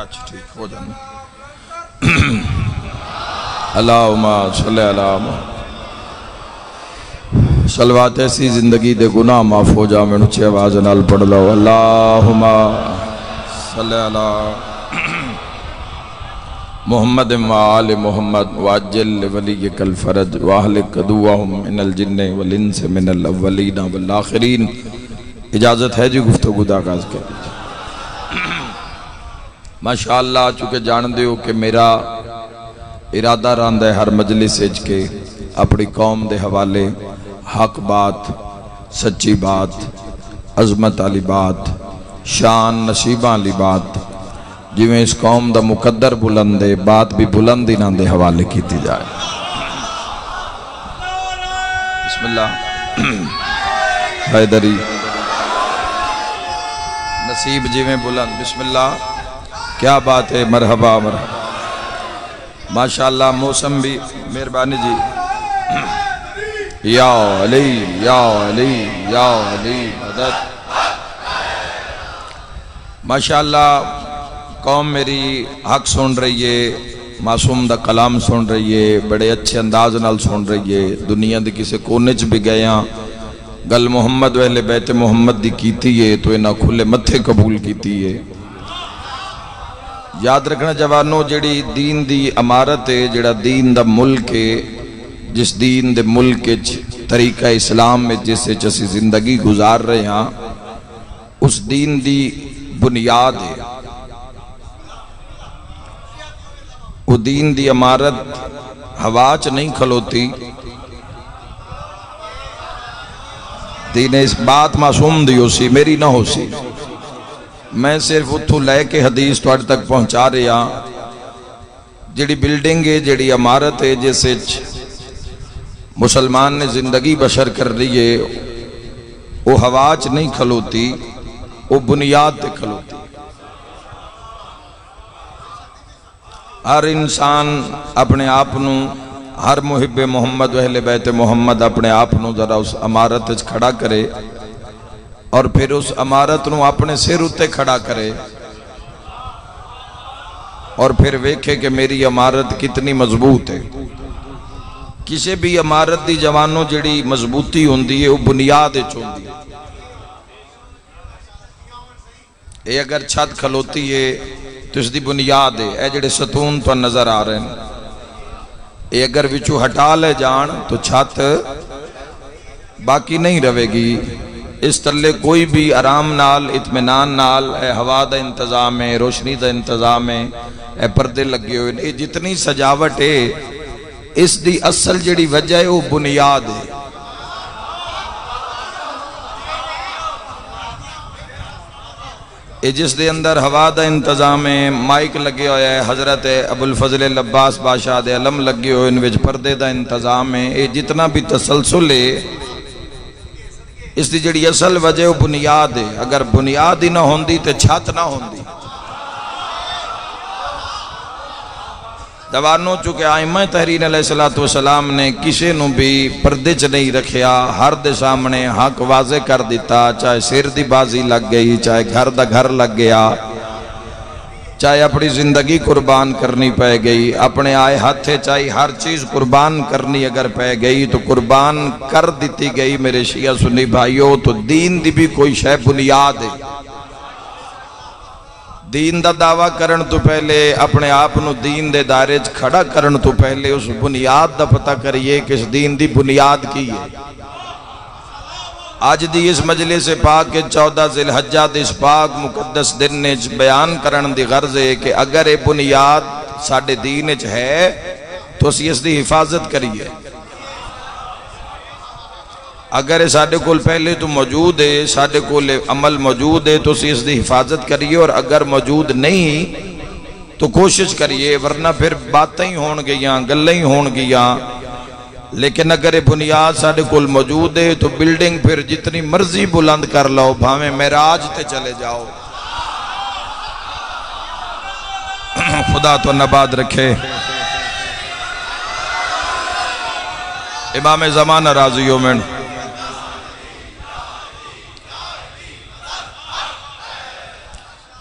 اچھا ٹھیک ہو جانا اللہم صلی علی محمد صلوات ایسی زندگی دے گناہ معاف ہو جا میں اچھی آواز نال پڑھ لو اللہم صلی علی محمد وآل محمد واجل ولیک الفرج واہلک عدوہم من الجن والانس من الاولین والآخرین۔ اجازت ہے جی گفتگو دا آغاز کر لیجیے۔ ماشاءاللہ چونکہ جان دیو کہ میرا ارادہ راندہ ہے ہر مجلس اچ کے اپنی قوم دے حوالے حق بات، سچی بات، عظمت والی بات، شان نصیباں والی بات، جویں اس قوم دا مقدر بلند ہے بات بھی بلند انہاں دے حوالے کیتی جائے۔ بسم اللہ حیدری نصیب جویں بلند، بسم اللہ کیا بات ہے، مرحبا مرحبا ماشاءاللہ۔ موسم بھی مہربانی جی، یا علی یا علی یا علی مدد۔ ماشاءاللہ قوم میری حق سن رہی ہے، معصوم دا کلام سن رہی ہے، بڑے اچھے انداز نال سن رہی ہے، دنیا دے کسے کونے چ بھی گیا گل محمد و اہل بیت محمد دی کیتی ہے تو انہاں کھلے متھے قبول کیتی ہے۔ یاد رکھنا جوانو، جڑی دین دی امارت ہے، جڑا دین دا ملک ہے، جس دین دے ملک طریقہ اسلام میں جس سے اسی زندگی گزار رہے ہیں، اس دین دی بنیاد ہے، وہ دین دی امارت ہوا چ نہیں کھلوتی۔ دین اس بات معصوم دی ہو سی، میری نہ ہو سی، میں صرف اتھو لے کے حدیث توڑ تک پہنچا رہے ہیں۔ جڑی بلڈنگ ہے، جڑی امارت ہے، جیسے مسلمان نے زندگی بشر کر رہی ہے، وہ ہوا چ نہیں کھلوتی، وہ بنیاد تے کھلوتی۔ ہر انسان اپنے آپنو، ہر محب محمد و اہل بیت محمد اپنے آپنو ذرا اس امارت وچ کھڑا کرے اور پھر اس امارت نو اپنے سر اتے کھڑا کرے اور پھر ویکھے کہ میری امارت کتنی مضبوط ہے۔ کسی بھی امارت دی جوانوں جڑی مضبوطی ہوندی ہے وہ بنیاد وچ ہوندی ہے۔ اے اگر چھت کھلوتی ہے تو اس دی بنیاد ہے، اے جڑے ستون تو نظر آ رہے ہیں، اے اگر وچو ہٹا لے جان تو چھت باقی نہیں رہے گی۔ اس تلے کوئی بھی آرام نال، اطمینان نال، اے ہوا دا انتظام ہے، روشنی دا انتظام ہے، اے پردے لگے ہوئے، اے جتنی سجاوٹ ہے، اس دی اصل جڑی وجہ ہے وہ بنیاد ہے۔ اے جس دے اندر ہوا دا انتظام ہے، مائک لگے ہویا ہے، حضرت ابو الفضل العباس بادشاہ دے علم لگے ہوئے، ان وچ پردے دا انتظام ہے، اے جتنا بھی تسلسل ہے، اس دی جڑی اصل وجہ وہ بنیاد ہے۔ اگر بنیاد ہی نہ ہوندی تو چھت نہ ہوندی۔ دوانوں چونکہ آئمہ تحریر علیہ السلام نے کسی نو بھی پردے چ نہیں رکھیا، ہر دے سامنے حق واضح کر دیتا، چاہے سر دی بازی لگ گئی، چاہے گھر دا گھر لگ گیا، چاہے اپنی زندگی قربان کرنی پہ گئی، اپنے آئے ہاتھے چاہے ہر چیز قربان کرنی اگر پہ گئی تو قربان کر دیتی گئی۔ میرے شیعہ سنی بھائیوں، تو دین دی بھی کوئی شے بنیاد ہے۔ دین دا دعویٰ کرن تو پہلے، اپنے آپنو دین دے دائرے کھڑا کرن تو پہلے اس بنیاد دا پتہ کریے کہ اس دین دی بنیاد کی ہے۔ آج دی اس مجلس پاک کے 14 ذی الحجہ دے اس پاک مقدس دن نے بیان کرن دی غرض ہے کہ اگر یہ بنیاد ساڑھے دین ہے تو اسی اس دی حفاظت کریے۔ اگر ساڑھے کول پہلے تو موجود ہے، ساڑھے کول عمل موجود ہے تو اسی اس دی حفاظت کریے، اور اگر موجود نہیں تو کوشش کریے، ورنہ پھر باتیں ہی ہون گیاں، گلیں ہی ہون گیاں۔ لیکن اگر یہ بنیاد ساڑھے کول موجود ہے تو بلڈنگ پھر جتنی مرضی بلند کر لو، بھاویں معراج تے چلے جاؤ۔ خدا تو نباد رکھے۔ امام زمانہ راضیوں میں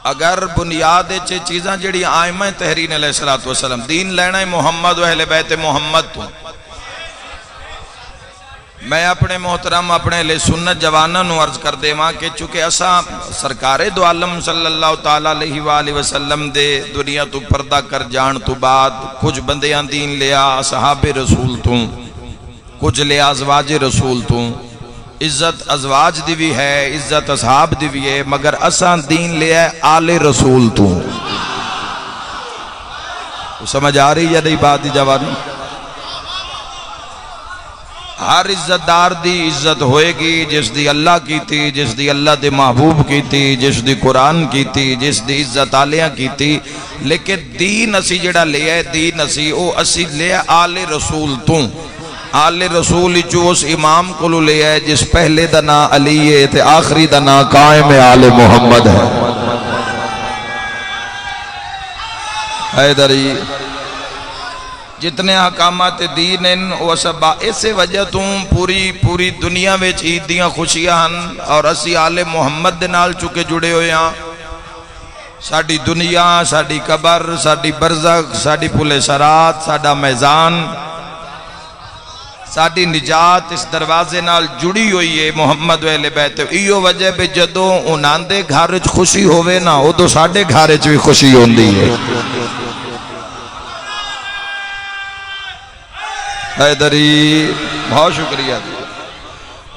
اگر بنیاد چیزاں جڑی آئمہ تحریر علیہ السلام دین لینا ہے محمد و اہل بیت محمد تو میں اپنے محترم اپنے لئے سنت جوانہ نو عرض کر دے ماں کہ چونکہ اساں سرکار دو عالم صلی اللہ تعالیٰ علیہ وآلہ وسلم دے دنیا تو پردہ کر جان تو بعد کچھ بندیاں دین لیا صحاب رسول تو کچھ لیا ازواج رسول تو عزت ازواج دی بھی ہے عزت اصحاب دی بھی ہے مگر اساں دین لیا آل رسول تو سمجھ آ رہی یا نہیں بات دی جوانی ہر عزت دار دی عزت ہوئے گی جس دی اللہ کی تھی جس دی اللہ دے محبوب کی تھی جس دی قرآن کی تھی جس دی عزت عالیاں کی تھی لیکن دین اسی جڑا لیا ہے دین اسی او اسی لیا آل رسول تو آل رسول جو اس امام کو لیا ہے جس پہلے دنا علی ہے تے آخری دنا قائم آل محمد ہے حیدری جتنے حکامات دین ہیں وہ سب اسے وجہ توں پوری دنیا میں عید دیاں خوشیاں ہن اور اسی آل محمد دے نال چکے جڑے ہوئے ہیں ساڑی دنیا ساڑی قبر ساڑی برزخ ساڑی پل صراط ساڑا میزان ساڑی نجات اس دروازے نال جڑی ہوئی ہے محمد و اہل بیت ایو وجہ پہ جدوں انہاں دے گھر خوشی ہوئے نا وہ تو ساڑے گھر بھی خوشی ہوندی ہے حیدری بہت شکریہ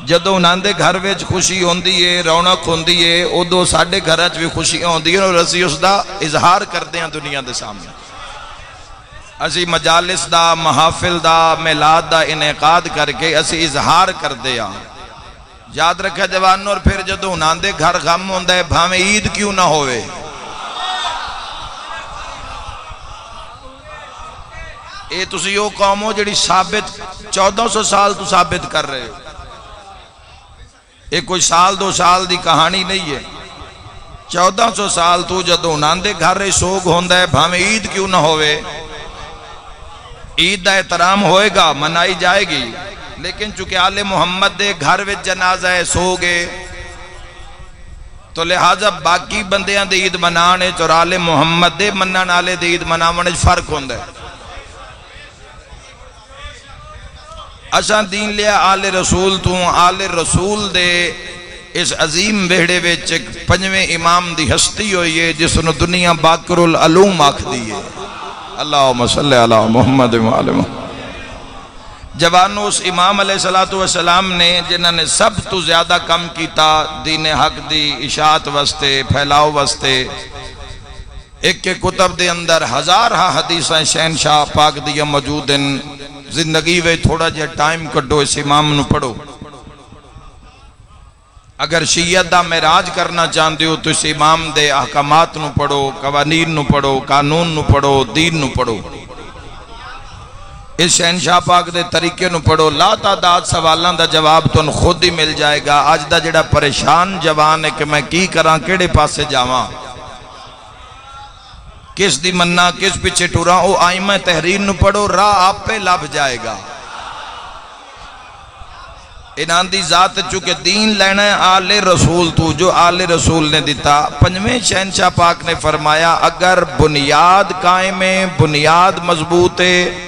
جدو انہاں دے گھر وچ خوشی ہوندی ہے رونق ہوندی ہے ادو ساڈے گھر وچ بھی خوشیاں ہوندی ہیں اور اسی اس دا اظہار کردے ہیں دنیا دے سامنے اسی مجالس دا محافل دا میلاد دا انعقاد کر کے اسی اظہار کردے ہیں یاد رکھا جوانوں اور پھر جدو انہاں دے گھر غم ہوندا ہے بھاویں عید کیوں نہ ہوئے اے تسی یو قوم ہو جڑی ثابت 1400 سال تو ثابت کر رہے ہو اے کوئی سال 2 سال دی کہانی نہیں ہے 1400 سال تو جدو انہاں دے گھر سوگ ہوندا ہے بھاویں عید کیوں نہ ہوئے عید دا احترام ہوئے گا منائی جائے گی لیکن چونکہ آل محمد دے گھر وچ جنازہ ہے سوگے تو لہذا باقی بندیاں دے عید منانے اور آل محمد دے منان آلے دے عید منانے فرق ہوندا ہے اساں دین لیا آل رسول تو آل رسول دے اس عظیم بہڑے وچ پنجویں امام دی ہستی ہوئی ہے جس نے دنیا باقر العلوم آکھ دی ہے اللہم صلی علی محمد و آل محمد جوانو اس امام علیہ السلام نے جنہوں نے سب تو زیادہ کم کیتا دین حق دی اشاعت واسطے پھیلاؤ واسطے ایک کے کتب دے اندر ہزارہ حدیثیں شہنشاہ پاک دیا موجود ہیں زندگی وے تھوڑا جے ٹائم کڈو اس امام نو پڑھو اگر شیعت دا معراج کرنا چاہتے ہو تو اس امام دے احکامات نو پڑھو قوانین نو پڑھو قانون نو پڑھو دین نو پڑھو اس شہنشاہ پاک دے طریقے نو پڑھو لا تعداد سوالان دا جواب تو خود ہی مل جائے گا آج دا جڑا پریشان جوان ہے کہ میں کی کران کیڑے پاسے جاواں کس دی مننا کس پیچھے ٹورا او آئمہ تحریر نو پڑھو راہ آپ پہ لب جائے گا انہاں دی ذات چونکہ دین لینا ہے آل رسول تو جو آل رسول نے دیتا پنجویں شہنشاہ پاک نے فرمایا اگر بنیاد قائم ہے بنیاد مضبوط ہے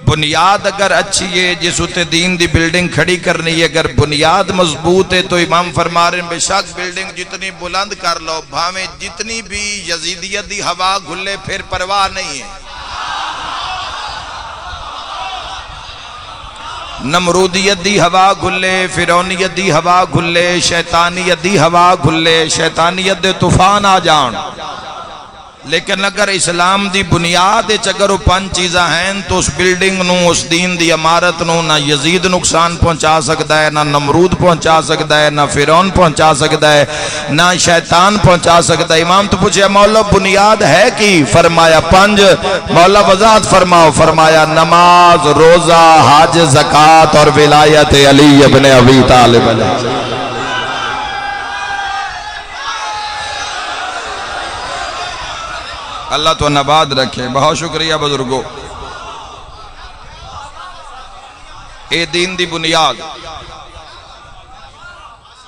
بنیاد اگر اچھی ہے جس ہوتے دین دی بلڈنگ کھڑی کرنی ہے اگر بنیاد مضبوط ہے تو امام فرما رہے ہیں بے شک بلڈنگ جتنی بلند کر لو بھاویں جتنی بھی یزیدیت دی ہوا گھلے پھر پرواہ نہیں ہے نمرودیت دی ہوا گھلے فرعونیت دی ہوا گھلے شیطانیت دی ہوا گھلے شیطانیت دے طوفان آ جان لیکن اگر اسلام دی بنیاد اگر وہ 5 چیزاں ہیں تو اس بلڈنگ نو اس دین دی عمارت نو نہ یزید نقصان پہنچا سکتا ہے نہ نمرود پہنچا سکتا ہے نہ فرعون پہنچا سکتا ہے نہ شیطان پہنچا سکتا ہے امام تو پوچھے مولا بنیاد ہے کی فرمایا 5 مولا وضاحت فرماؤ فرمایا نماز روزہ حج زکوٰۃ اور ولایت علی ابن ابی طالب علیہ اللہ تو نباد رکھے بہت شکریہ بزرگو اے دین دی بنیاد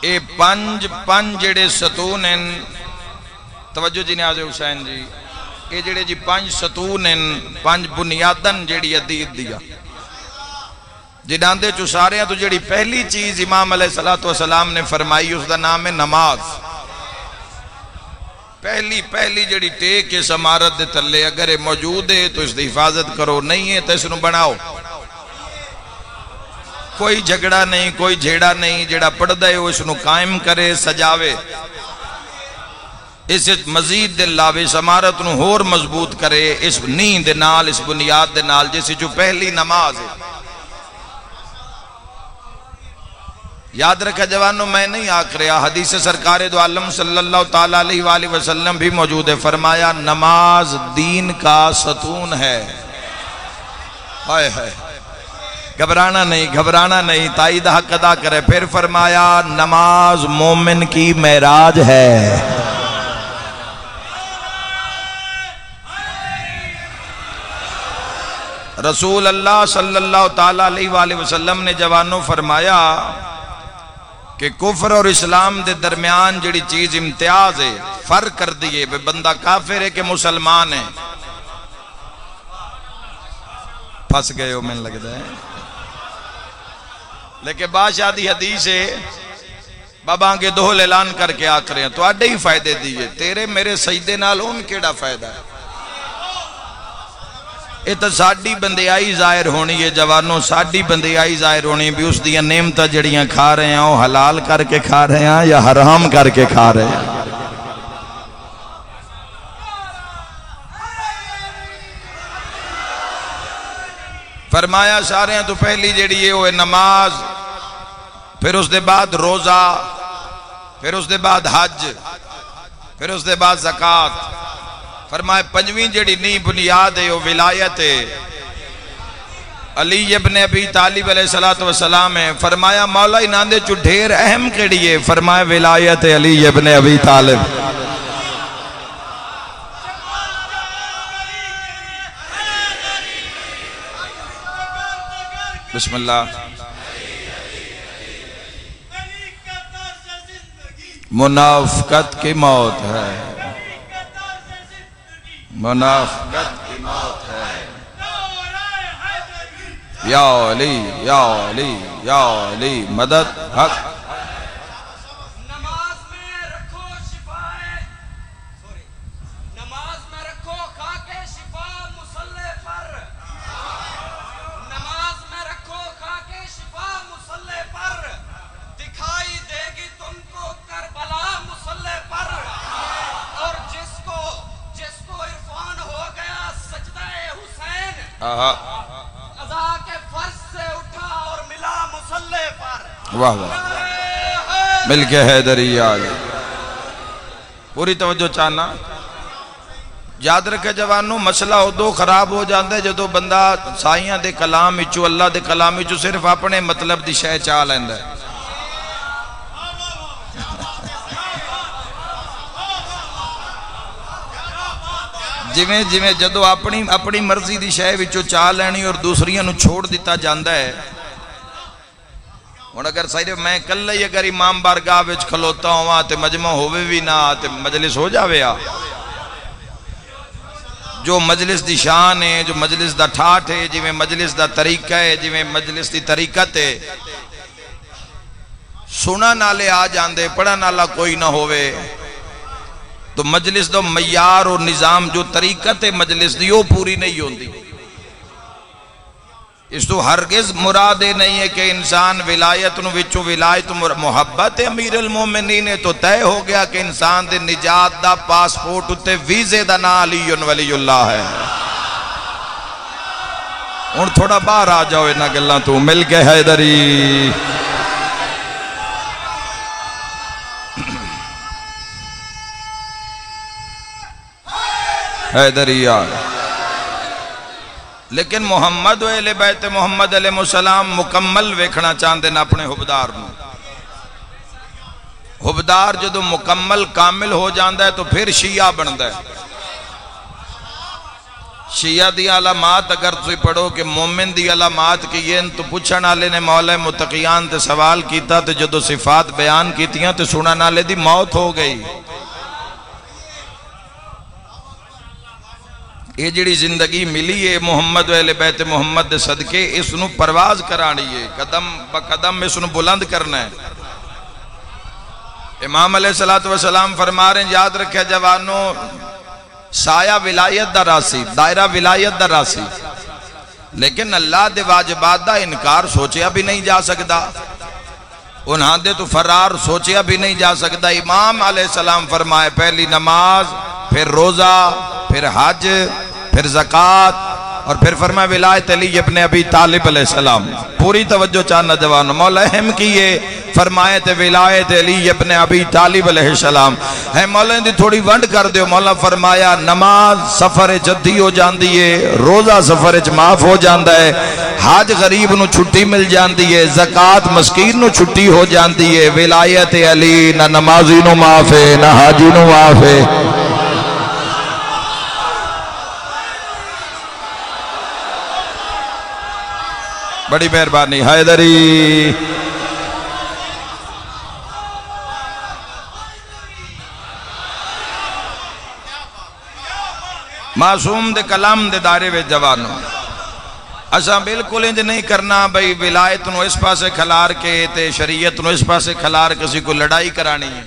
اے پنج جڑے ستون ہیں توجہ جی نیاز حسین جی، یہ جڑے جی 5 ستون ہیں، 5 بنیادن جڑی حدیث دیا جنہاں دے چو سارے ہیں، تو جڑی پہلی چیز امام علیہ السلام نے فرمائی اس دا نام ہے نماز۔ پہلی جڑی ٹیک اس امارت دے تلے اگر موجود ہے تو اس دی حفاظت کرو، نہیں ہے تو اس نو بناؤ۔ کوئی جھگڑا نہیں، کوئی جھیڑا نہیں، جڑا پڑھ دے ہو اس نو قائم کرے، سجاوے، اس مزید دل لاوے، اس امارت نو ہور مضبوط کرے، اس نیند دے نال، اس بنیاد دے نال، جیسی جو پہلی نماز ہے۔ یاد رکھا جوانوں، میں نہیں آکھ رہا، حدیث سرکار دو عالم صلی اللہ تعالیٰ علیہ وآلہ وسلم بھی موجود ہے، فرمایا نماز دین کا ستون ہے۔ ہائے ہائے، گھبرانا نہیں، تائید حق ادا کرے۔ پھر فرمایا نماز مومن کی معراج ہے۔ رسول اللہ صلی اللہ تعالیٰ علیہ وآلہ وسلم نے جوانوں فرمایا کہ کفر اور اسلام دے درمیان جڑی چیز امتیاز ہے، فرق کر دیئے، بندہ کافر ہے کہ مسلمان ہے۔ پھنس گئے ہو، میں لگتا ہے، لیکن بادشاہ دی حدیث ہے، بابا کے دوہل اعلان کر کے آکھ رہے ہیں تو آڈے ہی فائدے دیئے، تیرے میرے سجدے نال ان کیڑا فائدہ ہے؟ یہ تو ساڑی بندیائی ظاہر ہونی ہے جوانوں، ساڑی بندیائی ظاہر ہونی بھی اس دیا نعمتہ جڑیاں کھا رہے ہیں، وہ حلال کر کے کھا رہے ہیں یا حرام کر کے کھا رہے ہیں۔ فرمایا سارے ہیں تو پہلی جڑی ہے وہ نماز، پھر اس دے بعد روزہ، پھر اس دے بعد حج، پھر اس دے بعد زکاة۔ فرمایا پنجویں جڑی نئی بنیاد ہے وہ ولایت ہے، علی ابن ابی طالب علیہ السلام ہے۔ فرمایا مولا انہاں دے چو ڈھیر اہم کیڑی ہے؟ فرمایا ولایت علی ابن ابی طالب۔ بسم اللہ۔ منافقت کی موت ہے، منافقت کی موت ہے، یا علی یا علی یا علی مدد حق۔ نماز میں رکھو شفائے، نماز میں رکھو خاک شفا مصلی پر، نماز میں رکھو خاک شفا مصلی پر، دکھائی دے گی تم کو کربلا مصلی پر، اور جس کو عرفان ہو گیا سجدہ حسین، قضا کے فرض سے اٹھا اور ملا مصلی پر۔ واہ واہ، مل کے حیدری آگے پوری توجہ چاہنا۔ یاد رکھے جوانوں، مسئلہ ادو خراب ہو جاندے ہے جدو بندہ سائیاں دے کلام اچھو، اللہ دے کلام اچھو صرف اپنے مطلب دی شے چاہ لیندہ ہے۔ جویں جدو اپنی مرضی دی شے وچوں چاہ لینی اور دوسریاں نو چھوڑ دیتا جاندہ ہے۔ اور اگر صحیح میں کل ہی اگر امام بارگاہ وچ کھلوتا ہوا تے مجمع ہوئے بھی نہ تے مجلس ہو جاوے آ، جو مجلس دی شان ہے، جو مجلس دا ٹھاٹ ہے، جویں مجلس دا طریقہ ہے، جویں مجلس دی طریقت ہے، سنا نالے آ جاندے، پڑھا نالا کوئی نہ ہوئے تو مجلس دا معیار اور نظام جو طریقت ہے مجلس دی وہ پوری نہیں ہوندی۔ اس تو ہرگز مراد نہیں ہے کہ انسان ولایت نو وچوں ولایت محبت امیر المومنین ہے تو طے ہو گیا کہ انسان دے نجات دا پاسپورٹ اتے ویزے دا نا علی ولی اللہ ہے۔ اور تھوڑا باہر آ جاؤ انہاں گلاں تو، مل کے حیدری۔ حیدری آ لیکن محمد و اہل بیت محمد علیہ السلام مکمل ویکھنا چاہتے ہیں اپنے حبدار نو۔ حبدار جدو مکمل کامل ہو جاندہ ہے تو پھر شیعہ بندہ ہے۔ شیعہ دی علامات اگر تُوئی پڑھو کہ مومن دی علامات کی یہ تو پوچھن آلے نے مولا متقیان تے سوال کیتا تے جدو صفات بیان کیتیاں تے سنن آلے دی موت ہو گئی۔ یہ جڑی زندگی ملی ہے محمد و اہل بیت محمد دے صدقے، اس نو پرواز کرانی ہے، قدم بقدم اس نو بلند کرنا ہے۔ امام علیہ السلام فرما رہے ہیں، یاد رکھے جوانوں، سایہ ولایت دا راسی، دائرہ ولایت دا راسی، لیکن اللہ دے واجبات دا انکار سوچیا بھی نہیں جا سکتا، انہاں دے تو فرار سوچیا بھی نہیں جا سکتا۔ امام علیہ السلام فرمائے، پہلی نماز، پھر روزہ، پھر حج، پھر زکوٰۃ، اور پھر فرمائے ولایت علی ابن ابی طالب علیہ السلام۔ پوری توجہ چاہنا جوانوں، مولا اہم کیے فرمائے تے ولایت علی ابن ابی طالب علیہ السلام ہے۔ مولا دی تھوڑی ونڈ کر دیو، مولا فرمایا نماز سفر جدی ہو جاندی ہے، روزہ سفر چ معاف ہو جاندا ہے، حج غریب نو چھٹی مل جاندی ہے، زکوٰۃ مسکین نو چھٹی ہو جاندی ہے، ولایت علی نہ نمازی نو معاف ہے نہ حاجی نو معاف ہے۔ بڑی مہربانی حیدری۔ معصوم دے کلام دے دائرے وچ جوانوں، اساں بالکل انج نہیں کرنا بھئی ولایت نو اس پاسے کھلار کے تے شریعت نو اس پاسے کھلار کسی کو لڑائی کرانی ہے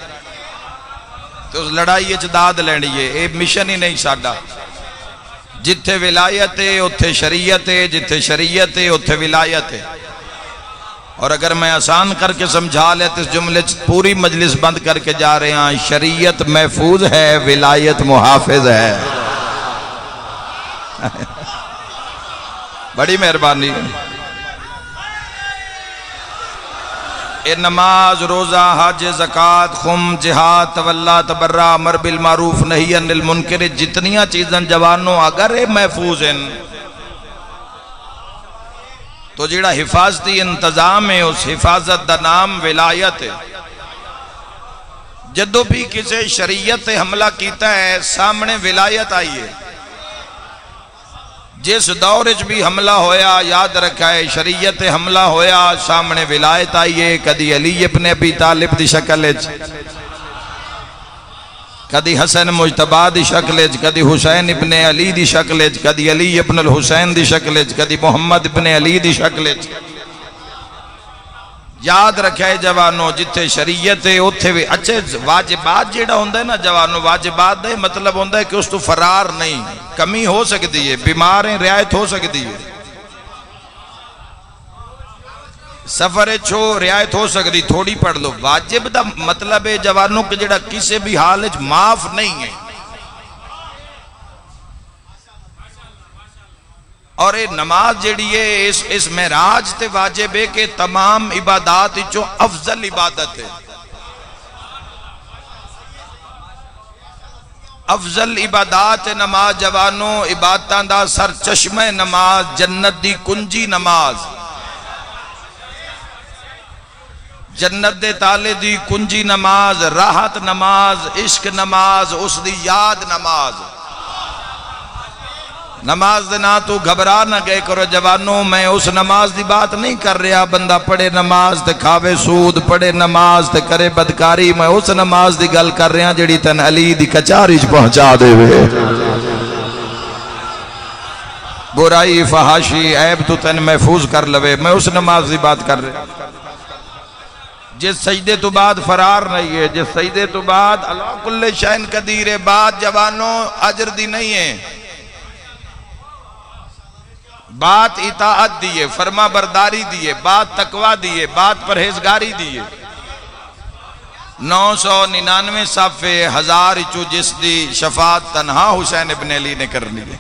تو اس لڑائی وچ داد لینی ہے، اے مشن ہی نہیں ساڈا۔ جتھے ولایت ہے اتھے شریعت ہے، جتھے شریعت ہے اتھے ولایت ہے۔ اور اگر میں آسان کر کے سمجھا لے تو اس جملے پوری مجلس بند کر کے جا رہے ہیں، شریعت محفوظ ہے، ولایت محافظ ہے۔ بڑی مہربانی۔ اے نماز، روزہ، حج، زکوٰۃ، خم، جہاد، تولا، تبرع، امر بالمعروف، نہی عن المنکر، جتنیاں چیزاں جوانوں اگر اے محفوظ ہیں تو جیڑا حفاظتی انتظام ہے اس حفاظت دا نام ولایت ہے۔ جدو بھی کسی شریعت حملہ کیتا ہے سامنے ولایت آئی ہے۔ جس دور وچ بھی حملہ ہویا یاد رکھا ہے شریعت حملہ ہویا سامنے ولایت آئی ہے، کدی علی ابن ابی طالب دی شکل وچ، کدی حسن مجتبی دی شکل وچ، کدی حسین ابن علی دی شکل وچ، کدی علی ابن الحسین دی شکل وچ، کدی محمد ابن علی دی شکل وچ۔ یاد رکھے جوانوں، جتھے شریعت ہے اتھے بھی اچھے واجبات جیڑا ہوندہ ہے نا جوانوں، واجبات دے مطلب ہوندہ ہے کہ اس تو فرار نہیں، کمی ہو سکتی ہے، بیمار ہیں رعایت ہو سکتی ہے، سفر چھو رعایت ہو سکتی، تھوڑی پڑھ لو۔ واجب دا مطلب ہے جوانوں کہ جیڑا کسی بھی حال وچ معاف نہیں ہے۔ اور یہ نماز جیڑی ہے اس معراج تے واجب ہے کہ تمام عبادات جو افضل عبادت ہے، افضل عبادات نماز جوانوں، عبادتاں دا سر چشمہ نماز، جنت دی کنجی نماز، جنت دے تالے دی کنجی نماز، راحت نماز، عشق نماز، اس دی یاد نماز۔ نماز دے نا تو گھبرا نہ گئے کرو جوانوں، میں اس نماز دی بات نہیں کر رہا، بندہ پڑھے نماز تے کھاوے سود، پڑھے نماز تے کرے بدکاری، میں اس نماز دی گل کر رہا جڑی تن علی دی کچاری چ پہنچا دے وے، برائی فحاشی عیب تو تن محفوظ کر لوے، میں اس نماز دی بات کر رہا۔ جس سجدے تو بعد فرار نہیں ہے، جس سجدے تو بعد اللہ کل شین قدیر بات جوانوں اجر دی نہیں ہے، بات اطاعت دیئے، فرما برداری دیئے، بات تقوی دیئے، بات پرہیزگاری دیئے۔ 999 صفحے 1000 چو جس دی شفاعت تنہا حسین ابن علی نے کرنی ہے،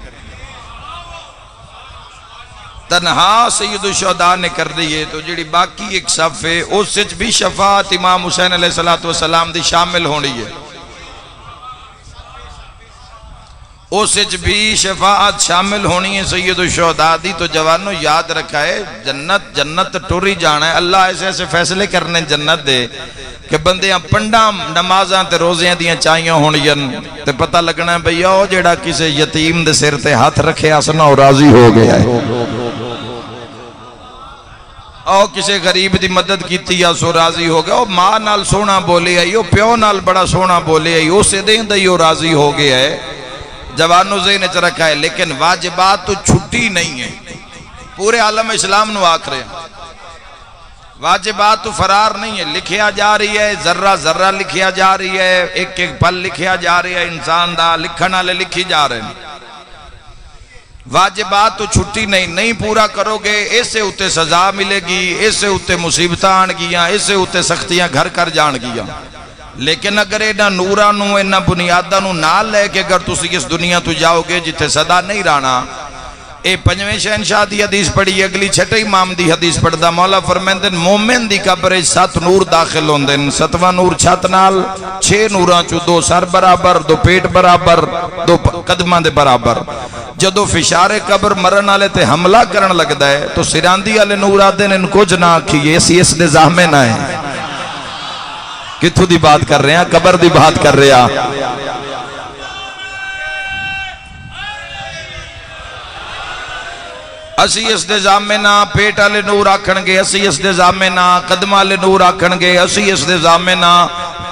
تنہا سید الشہداء نے کر دی ہے، تو جڑی باقی ایک صفحے اس سچ بھی شفاعت امام حسین علیہ السلام دی شامل ہونی ہے، اس سچ بھی شفاعت شامل ہونی ہے سید الشہداء دی۔ تو جوانوں یاد رکھا ہے جنت ٹوری جانا ہے، اللہ ایسے ایسے فیصلے کرنے جنت دے کہ بندیاں پنڈاں نمازاں تے روزیاں دیاں چاہیاں ہونیاں تے پتہ لگنا ہے بھئی او جیڑا کسے یتیم دے سر تے ہاتھ رکھے آسنا اور راضی ہو گیا ہے، او کسے غریب دی مدد کیتی یا سو راضی ہو گیا، او ماں نال سونا بولے آئی، او پیو نال بڑا سونا بولے آئی، او سے دیں دئی او راضی ہو گیا ہے۔ جوانوں ذہن چ رکھا ہے، لیکن واجبات تو چھٹی نہیں ہے، پورے عالم اسلام نو آکھ رہے ہیں واجبات تو فرار نہیں ہے، لکھیا جا رہی ہے، ذرہ ذرہ لکھیا جا رہی ہے، ایک ایک پل لکھیا جا رہی ہے، انسان دا لکھن والے لکھی جا رہے ہیں۔ واجبات تو چھٹی نہیں پورا کرو گے اس سے اتے سزا ملے گی، اس سے اتے مصیبتاں آن گیاں، اس سے اتے سختیاں گھر کر جان گیاں۔ لیکن اگر اینا نورانو اینا بنیادانو نال لے کے اگر تسی اس دنیا تو جاؤ گے جتے صدا نہیں رانا، اے پنجویں شہنشاہ دی حدیث پڑھی، اگلی چھٹے امام دی حدیث پڑھ دا، مولا فرمیندن مومن دی قبر 7 نور داخل ہوندن، 7واں نور چھت نال، 6 نوراں چو 2 سر برابر، 2 پیٹ برابر، 2 قدماں دے برابر۔ جدو فشار قبر مرن والے تے حملہ کرن لگدا ہے تو سراندی والے نور آدے نے ان کچھ نہ آکھیے، اس دے زحمے نہ ہے۔ کتھوں دی بات کر رہے ہیں؟ قبر دی بات کر رہے ہیں۔ اسی اس دے زامے نہ پیٹ والے نور آکھن گے، اسی اس دے زامے نہ قدم والے نور آکھن گے، اسی اس دے زامے نہ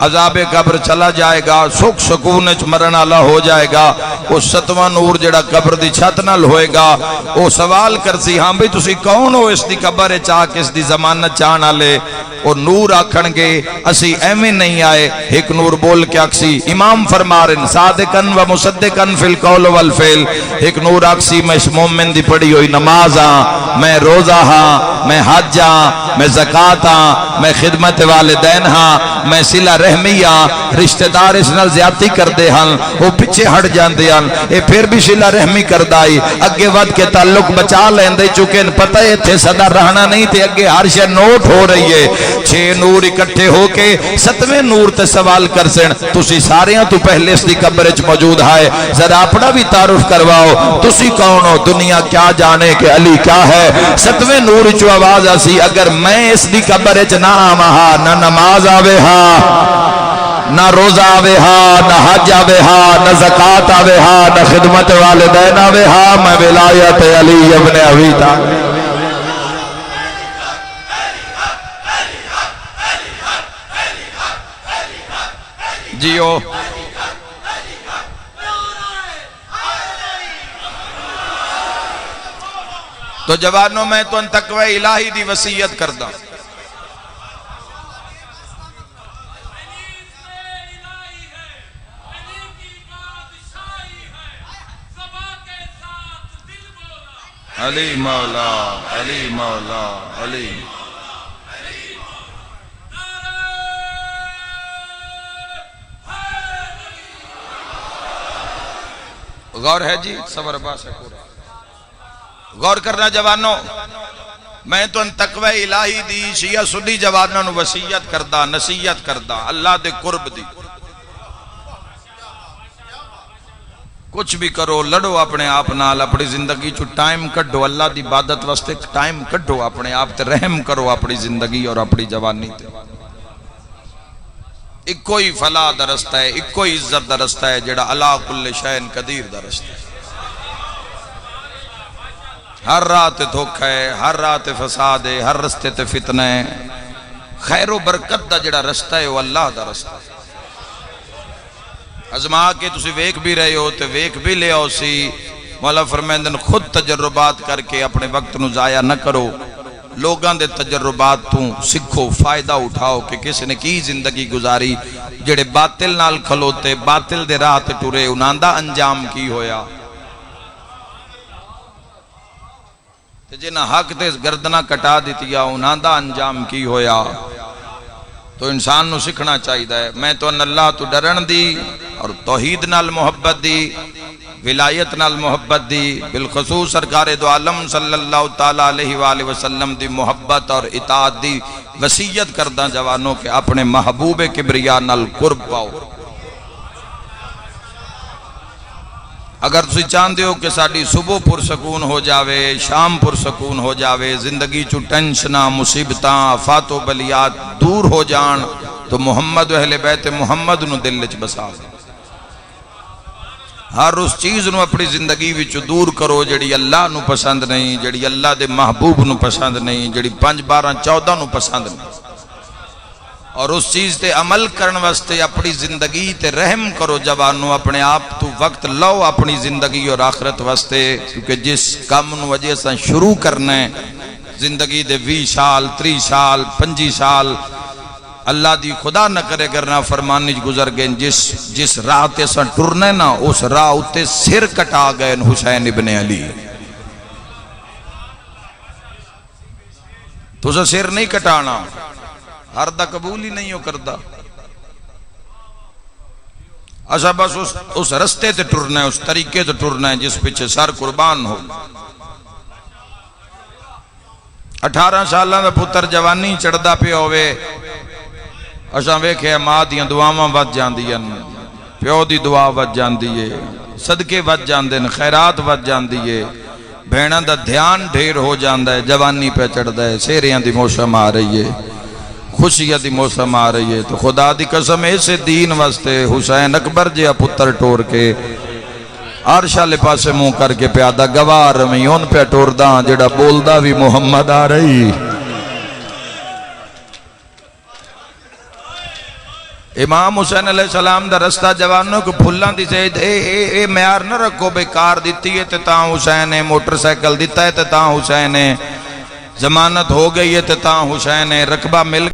عذاب قبر چلا جائے گا، سکھ سکون وچ مرن والا ہو جائے گا۔ وہ 7واں نور جڑا قبر دی چھت نال ہوئے گا، وہ سوال کرسی ہاں بھئی تسی کون ہو اس دی قبر چاہ کے اس دی ضمانت چاہن والے؟ وہ نور آکھن گے اسی ایویں نہیں آئے، ایک نور بول کے آکسی امام فرما رہے صادقن و مصدقن فی القول والفعل، ایک نور آکسی میں اس مومن دی پڑھی ہوئی نماز ہاں، میں روزہ ہاں، میں حج ہاں، میں زکاة ہاں، میں خدمت والدین ہاں، میں صلہ رحمی ہاں، رشتہ دار اس نال زیادتی کر دے ہاں، وہ پیچھے ہٹ جان دے ہاں، اے پھر بھی صلہ رحمی کر دائی، اگے ود کے تعلق بچا لیں دے چکے پتہ ہے تھے صدا رہنا نہیں تھے، اگے ہر شے نوٹ ہو رہی ہے۔ 6 نور اکٹھے ہو کے 7ویں نور تے سوال کر سن، تسی ساریاں تو پہلے اس دی قبر وچ موجود ہے، ذرا اپنا بھی تعارف کرواؤ، تسی کون ہو؟ دنیا کیا جانے کہ علی کیا ہے؟ 7ویں نور چو آواز آسی اگر میں اس دی قبر وچ نہ آواں، نہ نماز آوے ہاں، نہ روزہ آوے ہاں، نہ حج آوے ہاں، نہ زکاة آوے ہاں، نہ خدمت والدین آوے ہاں، میں ولایت علی ابن ابی طالب۔ جیو تو جوانوں میں تو ان تقوی الہی دی وصیت کردہ، علی مولا علی مولا علی۔ غور ہے جی صبر عباس ہے پورا غور کرنا جوانوں، میں تو ان تقوی الہی دی شیعہ سنی جوانوں نو وصیت کردہ، نصیحت کردہ، اللہ دے قرب دی۔ کچھ بھی کرو، لڑو اپنے آپ نال، اپنی زندگی چو ٹائم کڈو، اللہ دی عبادت واسطے ٹائم کڈو، اپنے آپ تے رحم کرو اپنی زندگی اور اپنی جوانی تے۔ ایک کوئی فلاح دا رستہ ہے، ایک کوئی عزت دا رستہ ہے جڑا علا کل شین قدیر دا رستہ ہے۔ ہر رات دھوکہ ہے، ہر رات فساد ہے، ہر رستے تے فتنہ ہے، خیر و برکت دا جڑا رستہ ہے وہ اللہ دا رستہ ہے۔ ازما کے تسی ویک بھی رہے ہو تے ویک بھی لے آؤ سی، مولا فرمیندن خود تجربات کر کے اپنے وقت نو ضائع نہ کرو، لوگاں دے تجربات تو سکھو، فائدہ اٹھاؤ کہ کس نے کی زندگی گزاری، جڑے باطل نال کھلوتے، باطل دے راہ تے ٹرے، انہاں دا انجام کی ہویا، تے جنہاں حق تے گردناں کٹا دیتیا انہاں دا انجام کی ہویا۔ تو انسان نو سکھنا چاہیے ہے، میں تو ان اللہ تو ڈرن دی اور توحید نال محبت دی، ولایت نال محبت دی، بالخصوص سرکار دو عالم صلی اللہ تعالیٰ علیہ وآلہ وسلم دی محبت اور اطاعت دی وصیت کردہ جوانوں کے اپنے محبوب کبریا نال قرب پاؤ۔ اگر تسی چاہتے ہو کہ ساڑی صبح پرسکون ہو جاوے، شام پرسکون ہو جاوے، زندگی چو ٹینشنہ، مصیبتاں، آفات و بلیات دور ہو جان، تو محمد و اہل بیت محمد نو دل وچ بسا دے۔ ہر اس چیز نو اپنی زندگی وچ دور کرو جڑی اللہ نو پسند نہیں، جڑی اللہ دے محبوب نو پسند نہیں، جڑی 5 12 14 نو پسند نہیں۔ اور اس چیز تے عمل کرن واسطے اپنی زندگی تے رحم کرو جوانوں، اپنے آپ تو وقت لو اپنی زندگی اور آخرت واسطے، کیونکہ جس کام نو وجہ سے شروع کرنا ہے زندگی دے 20 سال 30 سال 25 سال اللہ دی خدا نہ کرے کرنا فرمانی گزر گئے، جس راہ تے سن ٹرنے نا اس راہ اتے سر کٹا گئے حسین ابن علی، تو اسے سر نہیں کٹانا، ہر دا قبول ہی نہیں ہو کردا، اچھا بس اس رستے تے ٹرنا ہے، اس طریقے تے ٹرنا ہے جس پیچھے سر قربان ہو۔ 18 سالاں دا پتر جوانی چڑھدا پیا ہوئے، اچھا ویکھے ماں دیاں دعاواں ود جاندیاں، پیو دی دعا ود جاندی ہے، صدقے ود جاندے ہیں، خیرات ود جاندی ہے، بھیناں دا دھیان ڈھیر ہو جاندا ہے، جوانی پہ چڑھدا ہے، سیریاں دی موسم آ رہی ہے، خوشیاں دی موسم آ رہی ہے، تو خدا دی قسم ایسے دین واسطے حسین اکبر جیا پتر ٹور کے عرش والے پاسے منہ کر کے پیادہ گوار میں ان پہ ٹورداں جڑا بولدا بھی محمد آ رہی۔ امام حسین علیہ السلام دا رستہ جوانوں کو پھلاں دی زید اے معیار نہ رکھو بے کار دیتی ہے تے تاں حسین ہے، موٹر سائیکل دیتا ہے تے تاں حسین ہے، ضمانت ہو گئی ہے تے تاں حسین ہے، رقبہ مل